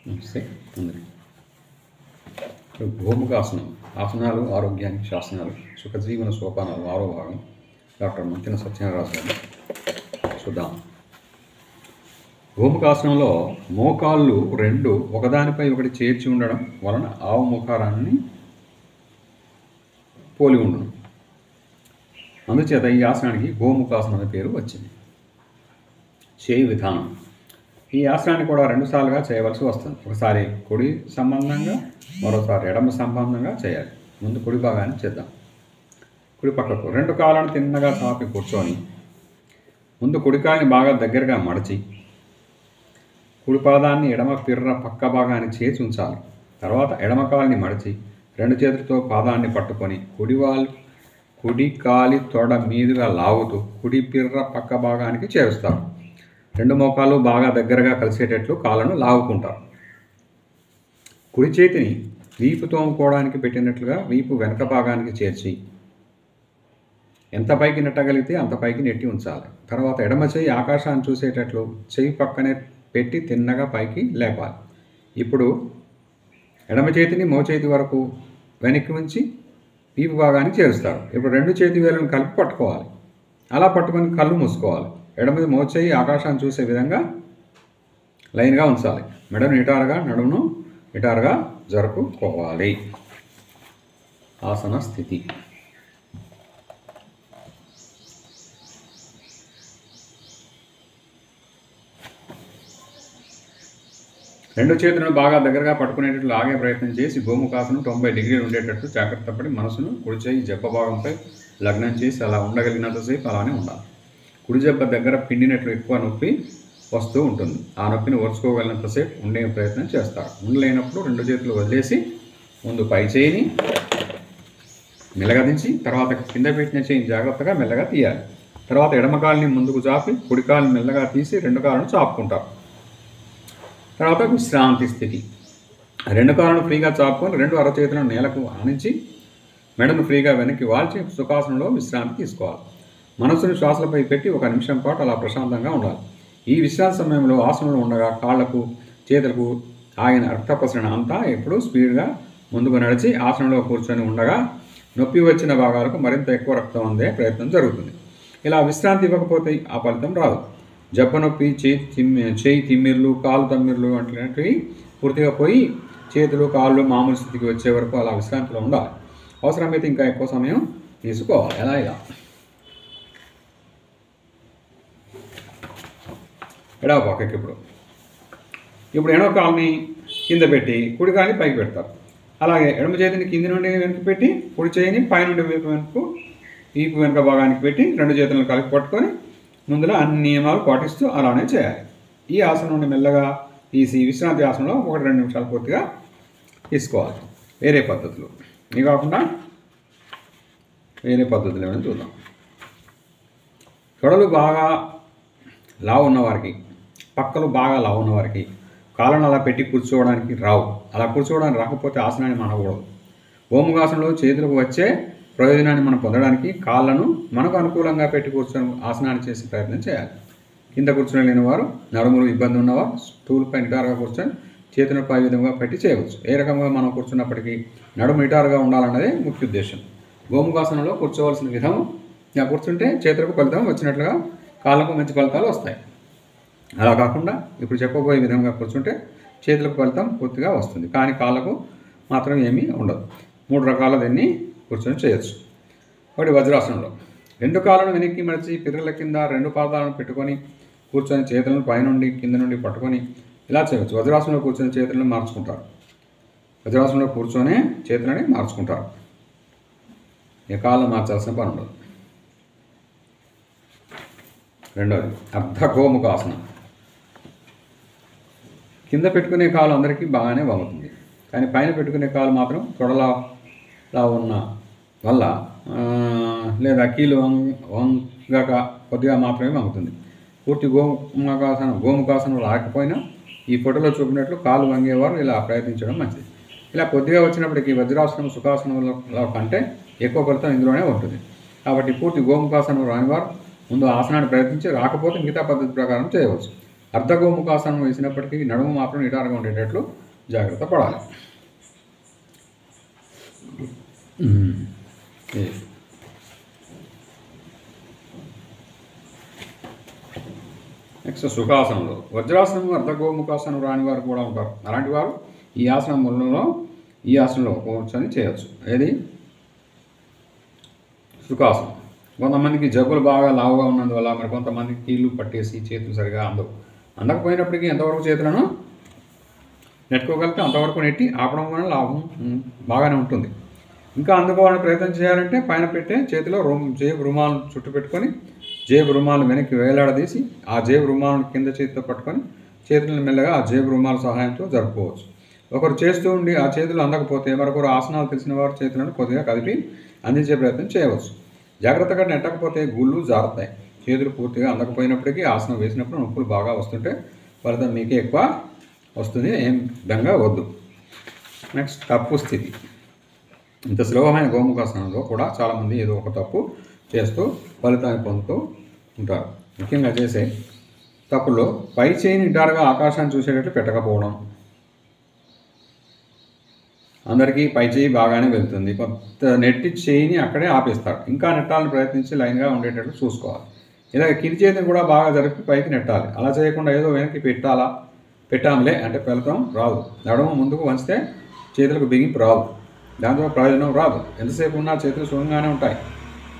నమస్తే అందరికీ. గోముఖాసనం ఆసనాలు ఆరోగ్యానికి శాసనాలు సుఖజీవన సోపానాలు 6వ భాగం డాక్టర్ మంతిన సత్యనారాయణ గారు. చూద్దాం. గోముఖాసనంలో మోకాళ్ళు రెండు ఒకదానిపై ఒకటి చేర్చి ఉండడం వలన ఆవు ముఖారాన్ని పోలి ఉండడం, అందుచేత ఈ ఆసనానికి గోముఖాసనం అనే పేరు వచ్చింది. చేయి విధానం. ఈ ఆసనాన్ని కూడా 2 సార్లుగా చేయవలసి వస్తుంది. ఒకసారి కుడి సంబంధంగా, మరోసారి ఎడమ సంబంధంగా చేయాలి. ముందు కుడి భాగాన్ని చేద్దాం. కుడి పక్కకు 2 కాళ్ళను తిన్నగా చాపి కూర్చొని ముందు కుడి కాలిని బాగా దగ్గరగా మడచి కుడి పాదాన్ని ఎడమ పిర్ర పక్క భాగాన్ని చేసి ఉంచాలి. తర్వాత ఎడమ కాలిని మడిచి 2 చేతులతో పాదాన్ని పట్టుకొని కుడి కాలి తొడ మీదుగా లాగుతూ కుడి పిర్ర పక్క భాగానికి చేరుస్తారు. 2 మోకాళ్ళు బాగా దగ్గరగా కలిసేటట్లు కాళ్ళను లాగుకుంటారు. కుడి చేతిని వీపు తోముకోవడానికి పెట్టినట్లుగా వీపు వెనక భాగానికి చేర్చి ఎంత పైకి నెట్టగలిగితే అంత పైకి నెట్టి ఉంచాలి. తర్వాత ఎడమ చేయి ఆకాశాన్ని చూసేటట్లు చేయి పక్కనే పెట్టి తిన్నగా పైకి లేపాలి. ఇప్పుడు ఎడమ చేతిని మోచేతి వరకు వెనక్కి ఉంచి వీపు భాగానికి చేరుస్తారు. ఇప్పుడు 2 చేతి వేలను కలిపి పట్టుకోవాలి. అలా పట్టుకొని కళ్ళు మూసుకోవాలి. ఎడమ మోచేయి ఆకాశాన్ని చూసే విధంగా లైన్గా ఉంచాలి. మెడను నిటారుగా, నడుమును నిటారుగా జరుపుకోవాలి. ఆసన స్థితి. రెండు చేతులను బాగా దగ్గరగా పట్టుకునేటట్లు ఆగే ప్రయత్నం చేసి గోముఖాసనం 90 డిగ్రీలు ఉండేటట్టు జాగ్రత్త పడి మనసును కుడి చేయి జబ్బ భాగంపై లగ్నం చేసి అలా ఉండగలిగినంతసేపు అలానే ఉండాలి. కుడి జబ్బ దగ్గర పిండినట్లు ఎక్కువ నొప్పి వస్తూ ఉంటుంది. ఆ నొప్పిని ఓర్చుకోగలిగినంతసేపు ఉండే ప్రయత్నం చేస్తారు. ఉండలేనప్పుడు 2 చేతులు వదిలేసి ముందు పై చేయిని మెల్లగా దించి తర్వాత కింద పెట్టిన చేయిని జాగ్రత్తగా మెల్లగా తీయాలి. తర్వాత ఎడమ కాలిని ముందుకు చాపి కుడి కాలిని మెల్లగా తీసి 2 కాళ్ళను చాపుకుంటారు. తర్వాత విశ్రాంతి స్థితి. 2 కాళ్ళను ఫ్రీగా చాపుకొని 2 అరచేతులను నేలకు ఆనించి మెడను ఫ్రీగా వెనక్కి వాల్చి సుఖాసనంలో విశ్రాంతి తీసుకోవాలి. మనసును శ్వాసలపై పెట్టి 1 నిమిషం పాటు అలా ప్రశాంతంగా ఉండాలి. ఈ విశ్రాంతి సమయంలో ఆసనంలో ఉండగా కాళ్లకు చేతులకు ఆగిన రక్త ప్రసరణ అంతా ఎప్పుడు స్పీడ్గా ముందుకు నడిచి ఆసనంలో కూర్చొని ఉండగా నొప్పి వచ్చిన భాగాలకు మరింత ఎక్కువ రక్తం అందే ప్రయత్నం జరుగుతుంది. ఇలా విశ్రాంతి ఇవ్వకపోతే ఆ ఫలితం రాదు. జబ్బ నొప్పి, చేయి తిమ్మిర్లు, కాలు తమ్మిర్లు వంటివి పూర్తిగా పోయి చేతులు కాళ్ళు మామూలు స్థితికి వచ్చే వరకు అలా విశ్రాంతిలో ఉండాలి. అవసరమైతే ఇంకా ఎక్కువ సమయం తీసుకోవాలి. ఇలా ఎడవ పక్కకి ఇప్పుడు ఎడవ కాలుని కింద పెట్టి కుడి కాలిని పైకి పెడతారు. అలాగే ఎడమ చేతిని కింది నుండి వెనక్కి పెట్టి కుడి చేయిని పైనుండి వీపు వెనుక భాగానికి పెట్టి 2 చేతులను కలిపి పట్టుకొని ముందులో అన్ని నియమాలు పాటిస్తూ అలానే చేయాలి. ఈ ఆసనం నుండి మెల్లగా తీసి విశ్రాంతి ఆసనంలో 1-2 నిమిషాలు పూర్తిగా తీసుకోవాలి. వేరే పద్ధతులు ఇవి కాకుండా వేరే పద్ధతులు ఏమైనా చూద్దాం. తొడలు బాగా లావు ఉన్నవారికి, పక్కలు బాగా లావు ఉన్నవారికి కాళ్ళను అలా పెట్టి కూర్చోవడానికి రావు. అలా కూర్చోవడానికి రాకపోతే ఆసనాన్ని మనకూడదు. గోముఖాసనంలో చేతులకు వచ్చే ప్రయోజనాన్ని మనం పొందడానికి కాళ్ళను మనకు అనుకూలంగా పెట్టి కూర్చొని ఆసనాన్ని చేసే ప్రయత్నం చేయాలి. కింద కూర్చొని లేని వారు, నడుములు ఇబ్బంది ఉన్నవారు స్టూల్పై నిటారుగా కూర్చొని చేతులను పై విధంగా పెట్టి చేయవచ్చు. ఏ రకంగా మనం కూర్చున్నప్పటికీ నడుము నిటారుగా ఉండాలన్నదే ముఖ్య ఉద్దేశం. గోముఖాసనంలో కూర్చోవలసిన విధం కూర్చుంటే చేతులకు ఫలితం వచ్చినట్లుగా కాళ్ళకు మంచి ఫలితాలు వస్తాయి. అలా కాకుండా ఇప్పుడు చెప్పబోయే విధంగా కూర్చుంటే చేతులకు ఫలితం పూర్తిగా వస్తుంది, కానీ కాళ్ళకు మాత్రం ఏమీ ఉండదు. 3 రకాల దీన్ని కూర్చొని చేయొచ్చు. ఒకటి వజ్రాసనంలో 2 కాళ్ళను వెనక్కి మడిచి పిర్రల కింద 2 పాదాలను పెట్టుకొని కూర్చొని చేతులను పైనుండి కింద నుండి పట్టుకొని ఇలా చేయవచ్చు. వజ్రాసనంలో కూర్చొని చేతులను మార్చుకుంటారు. వజ్రాసనంలో కూర్చొని చేతులని మార్చుకుంటారు. ఈ కాళ్ళను మార్చాల్సిన పని ఉండదు. రెండవది అర్ధ గోముఖాసనం. కింద పెట్టుకునే కాలు అందరికీ బాగానే వంగుతుంది, కానీ పైన పెట్టుకునే కాలు మాత్రం తొడలా ఉన్న వల్ల లేదా కీలు వంగక కొద్దిగా మాత్రమే వంగుతుంది. పూర్తి గోముఖాసనం రాకపోయినా ఈ ఫోటోలో చూపినట్లు కాలు వంగేవారు ఇలా ప్రయత్నించడం మంచిది. ఇలా కొద్దిగా వచ్చినప్పటికీ వజ్రాసనం సుఖాసనంలో కంటే ఎక్కువ ఫలితం ఇందులోనే ఉంటుంది. కాబట్టి పూర్తి గోముఖాసనం రానివారు ముందు ఆసనాన్ని ప్రయత్నించి రాకపోతే మిగతా పద్ధతి ప్రకారం చేయవచ్చు. అర్ధగోముఖాసనం వేసినప్పటికీ నడుము మాత్రం నిటారుగా ఉండేటట్లు జాగ్రత్త పడాలి. నెక్స్ట్ సుఖాసనంలో వజ్రాసనం, అర్ధగోముఖాసనం రాని వారు కూడా ఉంటారు. అలాంటి వారు ఈ ఆసనంలో కూర్చొని చేయవచ్చు. ఏది సుఖాసనం. కొంతమందికి జబ్బులు బాగా లావుగా ఉన్నందువల్ల మరి కొంతమందికి కీళ్ళు పట్టేసి చేతులు సరిగా అందకపోయినప్పటికీ ఎంతవరకు చేతులను నెట్టుకోగలిగితే అంతవరకు నెట్టి ఆపడం వల్ల లాభం బాగానే ఉంటుంది. ఇంకా అందుకోవాలని ప్రయత్నం చేయాలంటే పైన పెట్టే చేతిలో జేబు రుమాలను చుట్టు పెట్టుకొని జేబు రుమాలు వెనక్కి వేలాడదీసి ఆ జేబు రుమాలను కింద చేతితో పట్టుకొని చేతులను మెల్లగా ఆ జేబు రుమాల సహాయంతో జరుపుకోవచ్చు. ఒకరు చేస్తూ ఉండి ఆ చేతులు అందకపోతే మరొకరు ఆసనాలు తెలిసిన వారు చేతులను కొద్దిగా కదిపి అందించే ప్రయత్నం చేయవచ్చు. జాగ్రత్తగా నెట్టకపోతే గుళ్ళు జారుతాయి. చేతులు పూర్తిగా అందకపోయినప్పటికీ ఆసనం వేసినప్పుడు నొప్పులు బాగా వస్తుంటే ఫలితం మీకే ఎక్కువ వస్తుంది. ఏం విధంగా వద్దు. నెక్స్ట్ తప్పు స్థితి. ఇంత సులభమైన గోముఖాసనంలో కూడా చాలామంది ఏదో ఒక తప్పు చేస్తూ ఫలితాన్ని పొందుతూ ఉంటారు. ముఖ్యంగా చేసే తప్పుల్లో పై చేయిని నిటారుగా ఆకాశాన్ని చూసేటట్లు పెట్టకపోవడం. అందరికీ పై చేయి బాగానే వెళ్తుంది, కొత్త నెట్టి చేయిని అక్కడే ఆపేస్తారు. ఇంకా నెట్టాలని ప్రయత్నించి లైన్గా ఉండేటట్లు చూసుకోవాలి. ఇలాగ కింది చేతిని కూడా బాగా జరిపి పైకి నెట్టాలి. అలా చేయకుండా ఏదో వెనక్కి పెట్టాంలే అంటే ఫలితం రాదు. నడుము ముందుకు వంచితే చేతులకు బిగింపు రాదు, దాంతో ప్రయోజనం రాదు. ఎంతసేపు ఉన్నా చేతులు సుఖంగానే ఉంటాయి.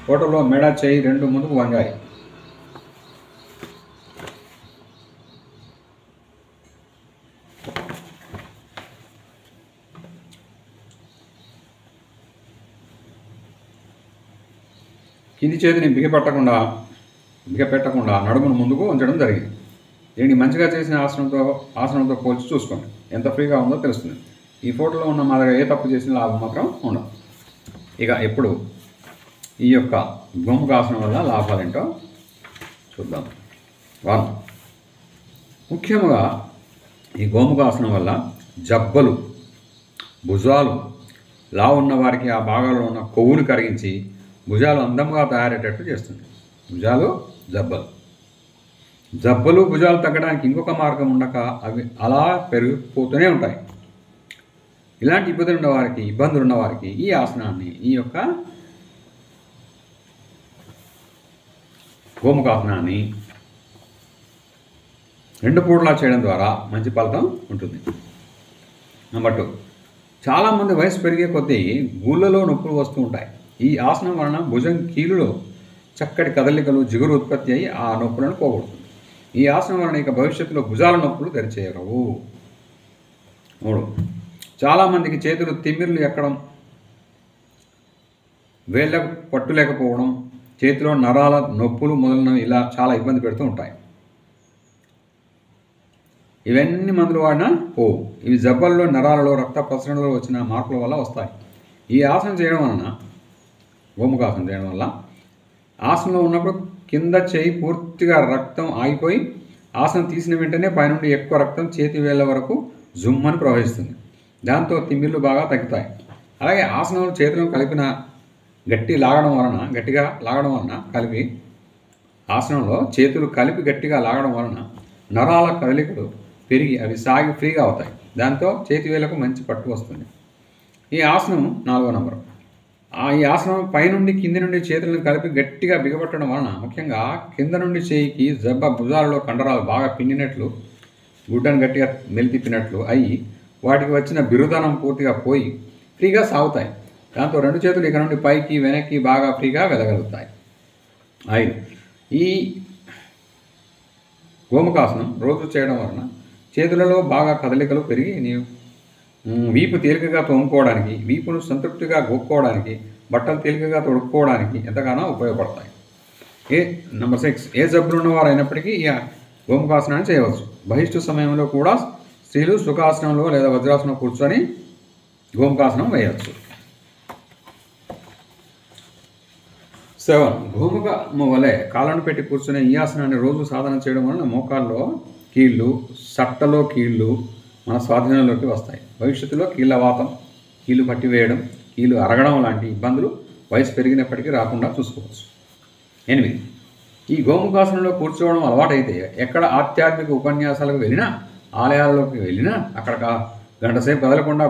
ఫోటోలో మెడ చేయి రెండు ముందుకు వంగాయి. కింది చేతిని బిగపెట్టకుండా నడుమును ముందుకు ఉంచడం జరిగింది. దీన్ని మంచిగా చేసిన ఆసనంతో పోల్చి చూసుకోండి. ఎంత ఫ్రీగా ఉందో తెలుస్తుంది. ఈ ఫోటోలో ఉన్న మా దగ్గర ఏ తప్పు చేసిన లాభం మాత్రం ఉండదు. ఇక ఎప్పుడు ఈ యొక్క గోముఖాసనం వల్ల లాభాలేంటో చూద్దాం. 1. ముఖ్యంగా ఈ గోముఖాసనం వల్ల జబ్బలు, భుజాలు లా ఉన్న వారికి ఆ భాగాల్లో ఉన్న కొవ్వును కరిగించి భుజాలు అందంగా తయారయ్యేటట్టు చేస్తుంది. జబ్బలు భుజాలు తగ్గడానికి ఇంకొక మార్గం ఉండక అవి అలా పెరిగిపోతూనే ఉంటాయి. ఇలాంటి ఇబ్బందులు ఉన్న వారికి ఈ ఆసనాన్ని, ఈ యొక్క గోముఖాసనాన్ని 2 పూటలా చేయడం ద్వారా మంచి ఫలితం ఉంటుంది. నెంబర్ 2, చాలామంది వయసు పెరిగే కొద్దీ గూళ్ళలో నొప్పులు వస్తూ ఉంటాయి. ఈ ఆసనం వలన భుజం కీలులో చక్కటి కదలికలు, జిగురు ఉత్పత్తి అయ్యి ఆ నొప్పులను పోగొడుతుంది. ఈ ఆసనం వలన ఇక భవిష్యత్తులో భుజాల నొప్పులు తెరిచేయరవు. 3, చాలామందికి చేతులు తిమ్మిర్లు ఎక్కడం, వేళ్ళకు పట్టు లేకపోవడం, చేతిలో నరాల నొప్పులు మొదలైనవి ఇలా చాలా ఇబ్బంది పెడుతూ ఉంటాయి. ఇవన్నీ మందులు వాడినా పోవు. ఇవి జబ్బల్లో, నరాలలో, రక్త ప్రసరణలో వచ్చిన మార్పుల వల్ల వస్తాయి. ఈ ఆసనం చేయడం వలన, గోముఖాసనం చేయడం వల్ల ఆసనంలో ఉన్నప్పుడు కింద చేయి పూర్తిగా రక్తం ఆగిపోయి ఆసనం తీసిన వెంటనే పైనుండి ఎక్కువ రక్తం చేతి వేళ్ళ వరకు జుమ్మని ప్రవహిస్తుంది. దాంతో తిమ్మిర్లు బాగా తగ్గుతాయి. అలాగే ఆసనంలో చేతులను గట్టిగా లాగడం వలన ఆసనంలో చేతులు కలిపి గట్టిగా లాగడం వలన నరాల కదలికలు పెరిగి అవి సాగి ఫ్రీగా అవుతాయి. దాంతో చేతి వేలకు మంచి పట్టు వస్తుంది. ఈ ఆసనం 4వ నంబరు. ఈ ఆసనం పైనుండి కింది నుండి చేతులను కలిపి గట్టిగా బిగపట్టడం వలన, ముఖ్యంగా కింద నుండి చేయికి భుజాలలో కండరాలు బాగా పిండినట్లు, గుడ్డను గట్టిగా మెలితిప్పినట్లు అయ్యి వాటికి వచ్చిన బిరుదనం పూర్తిగా పోయి ఫ్రీగా సాగుతాయి. దాంతో 2 చేతులు ఇక నుండి పైకి వెనక్కి బాగా ఫ్రీగా వెదగలుగుతాయి. 5, ఈ గోముఖాసనం రోజు చేయడం వలన చేతులలో బాగా కదలికలు పెరిగి వీపు తేలికగా తోముకోవడానికి, వీపును సంతృప్తిగా గోక్కోవడానికి, బట్టలు తేలికగా తొడుక్కోవడానికి ఎంతగానో ఉపయోగపడతాయి. నెంబర్ 6, ఏ జబ్బులున్నవారు అయినప్పటికీ ఈ గోముఖాసనాన్ని చేయవచ్చు. బహిష్టు సమయంలో కూడా స్త్రీలు సుఖాసనంలో లేదా వజ్రాసనం కూర్చొని గోముఖాసనం వేయవచ్చు. 7, గోముఖము వలె కాళ్ళను పెట్టి కూర్చునే ఈ ఆసనాన్ని రోజు సాధన చేయడం వలన మోకాల్లో కీళ్ళు, సట్టలో కీళ్ళు మన స్వాధీనంలోకి వస్తాయి. భవిష్యత్తులో కీళ్ళవాతం, కీళ్ళు పట్టివేయడం, కీళ్ళు అరగడం లాంటి ఇబ్బందులు వయసు పెరిగినప్పటికీ రాకుండా చూసుకోవచ్చు. 8, ఈ గోముఖాసనంలో కూర్చోవడం అలవాటైతే ఎక్కడ ఆధ్యాత్మిక ఉపన్యాసాలకు వెళ్ళినా, ఆలయాల్లోకి వెళ్ళినా అక్కడ గంట సేపు కదలకుండా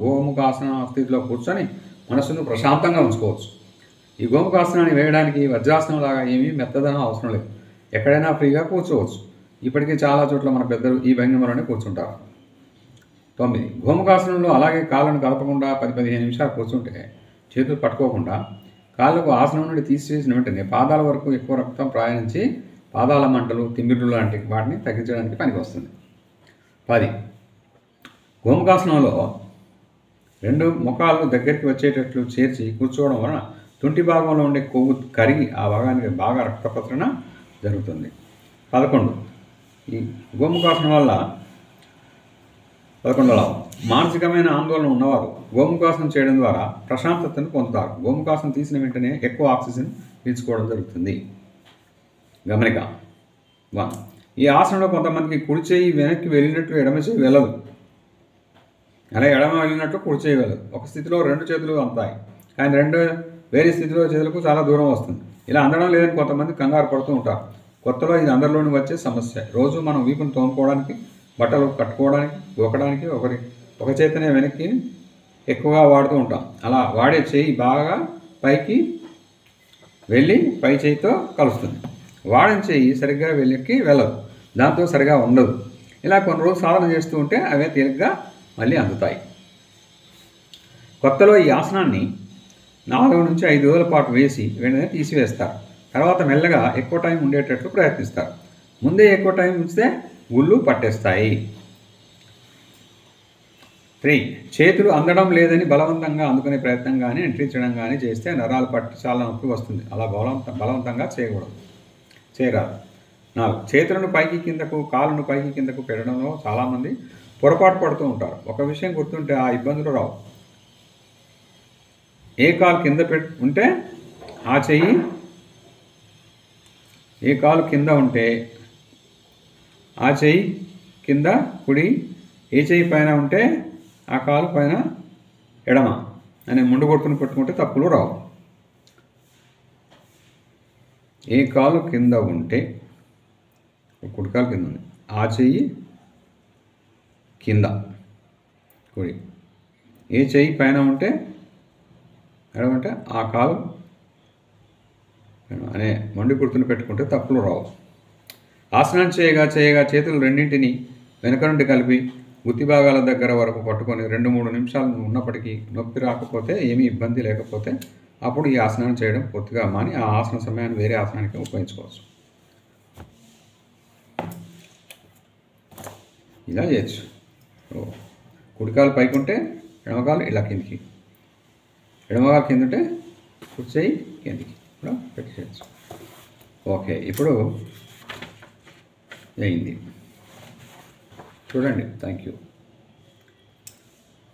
గోముఖాసన స్థితిలో కూర్చొని మనసును ప్రశాంతంగా ఉంచుకోవచ్చు. ఈ గోముఖాసనాన్ని వేయడానికి వజ్రాసనం లాగా ఏమీ మెత్తదనం అవసరం లేదు. ఎక్కడైనా ఫ్రీగా కూర్చోవచ్చు. ఇప్పటికీ చాలా చోట్ల మన పెద్దలు ఈ భంగిమలోనే కూర్చుంటారు. 9. గోముఖాసనంలో అలాగే కాళ్ళను కదపకుండా 10-15 నిమిషాలు కూర్చుంటే, చేతులు పట్టుకోకుండా కాళ్ళకు ఆసనం నుండి తీసివేసిన వెంటనే పాదాల వరకు ఎక్కువ రక్తం ప్రయాణించి పాదాల మంటలు, తిమ్మిర్లు లాంటి వాటిని తగ్గించడానికి పనికి వస్తుంది. 10. గోముఖాసనంలో 2 ముఖాలు దగ్గరికి వచ్చేటట్లు చేర్చి కూర్చోవడం వలన తుంటి భాగంలో ఉండే కొవ్వు కరిగి ఆ భాగానికి బాగా రక్తప్రసరణ జరుగుతుంది. 11. ఈ గోముఖాసనం వల్ల 11వ మానసికమైన ఆందోళన ఉన్నవారు గోముఖాసనం చేయడం ద్వారా ప్రశాంతతను పొందుతారు. గోముఖాసనం తీసిన వెంటనే ఎక్కువ ఆక్సిజన్ పీల్చుకోవడం జరుగుతుంది. గమనిక 1. ఈ ఆసనంలో కొంతమందికి కుడి చేయి వెనక్కి వెళ్ళినట్లు ఎడమ చేయి వెళ్ళదు. అలా ఎడమ వెళ్ళినట్లు కుడి చేయి వెళ్ళదు. ఒక స్థితిలో 2 చేతులు అందుతాయి, కానీ వేరే స్థితిలో చేతులకు చాలా దూరం వస్తుంది. ఇలా అందడం లేదని కొంతమంది కంగారు పడుతూ ఉంటారు. కొత్తలో ఇది అందరిలోని వచ్చే సమస్య. రోజు మనం వీపును తోముకోవడానికి, బట్టలు కట్టుకోవడానికి, గోకడానికి ఒక చేతనే వెనక్కి ఎక్కువగా వాడుతూ ఉంటాం. అలా వాడే చేయి బాగా పైకి వెళ్ళి పై చేయితో కలుస్తుంది. వాడిన చేయి సరిగ్గా వెనక్కి వెళ్ళదు, దాంతో సరిగా ఉండదు. ఇలా కొన్ని రోజులు సాధన చేస్తూ ఉంటే అవే తేలిగ్గా మళ్ళీ అందుతాయి. కొత్తలో ఈ ఆసనాన్ని 4 నుంచి 5 రోజుల పాటు వేసి వెంటనే తీసివేస్తారు. తర్వాత మెల్లగా ఎక్కువ టైం ఉండేటట్లు ప్రయత్నిస్తారు. ముందే ఎక్కువ టైం ఉంచితే గుళ్ళు పట్టేస్తాయి. 3. చేతులు అందడం లేదని బలవంతంగా అందుకునే ప్రయత్నం కానీ నిట్రించడం కానీ చేస్తే నరాలు పట్టి చాలా నొప్పి వస్తుంది. అలా బలవంతంగా చేయరాదు. 4. చేతులను పైకి కిందకు, కాళ్ళను పైకి కిందకు పెట్టడంలో చాలామంది పొరపాటు పడుతూ ఉంటారు. ఒక విషయం గుర్తుంటే ఆ ఇబ్బందులు రావు. ఏ కాలు కింద ఉంటే ఆ చెయ్యి, ఏ కాలు కింద ఉంటే ఆ చెయ్యి కింద కుడి, ఏ చెయ్యి పైన ఉంటే ఆ కాలు పైన ఎడమ అనే ముందు గుర్తును పెట్టుకుంటే తప్పులు రావు. ఏ కాలు కింద ఉంటే, కుడి కాలు కింద ఉంది, ఆ చెయ్యి కింద కుడి, ఏ చెయ్యి పైన ఉంటే ఎడమంటే ఆ కాలు అనే మొండి గుర్తును పెట్టుకుంటే తప్పులు రావు. ఆసనం చేయగా చేతులు రెండింటిని వెనక నుండి కలిపి గుత్తి భాగాల దగ్గర వరకు పట్టుకొని 2-3 నిమిషాలు ఉన్నప్పటికీ నొప్పి రాకపోతే, ఏమీ ఇబ్బంది లేకపోతే అప్పుడు ఈ ఆసనాన్ని చేయడం పూర్తిగా మాని ఆ ఆసన సమయాన్ని వేరే ఆసనానికి ఉపయోగించుకోవచ్చు. ఇలా చేయొచ్చు. కుడికాలు పైకి ఉంటే ఎడమకాలు ఇలా కిందికి, ఎడమకాలు కింద ఉంటే కుడి చేయి కిందికి కూడా పెట్టి చేయొచ్చు. ఓకే, ఇప్పుడు అయింది చూడండి. Thank you.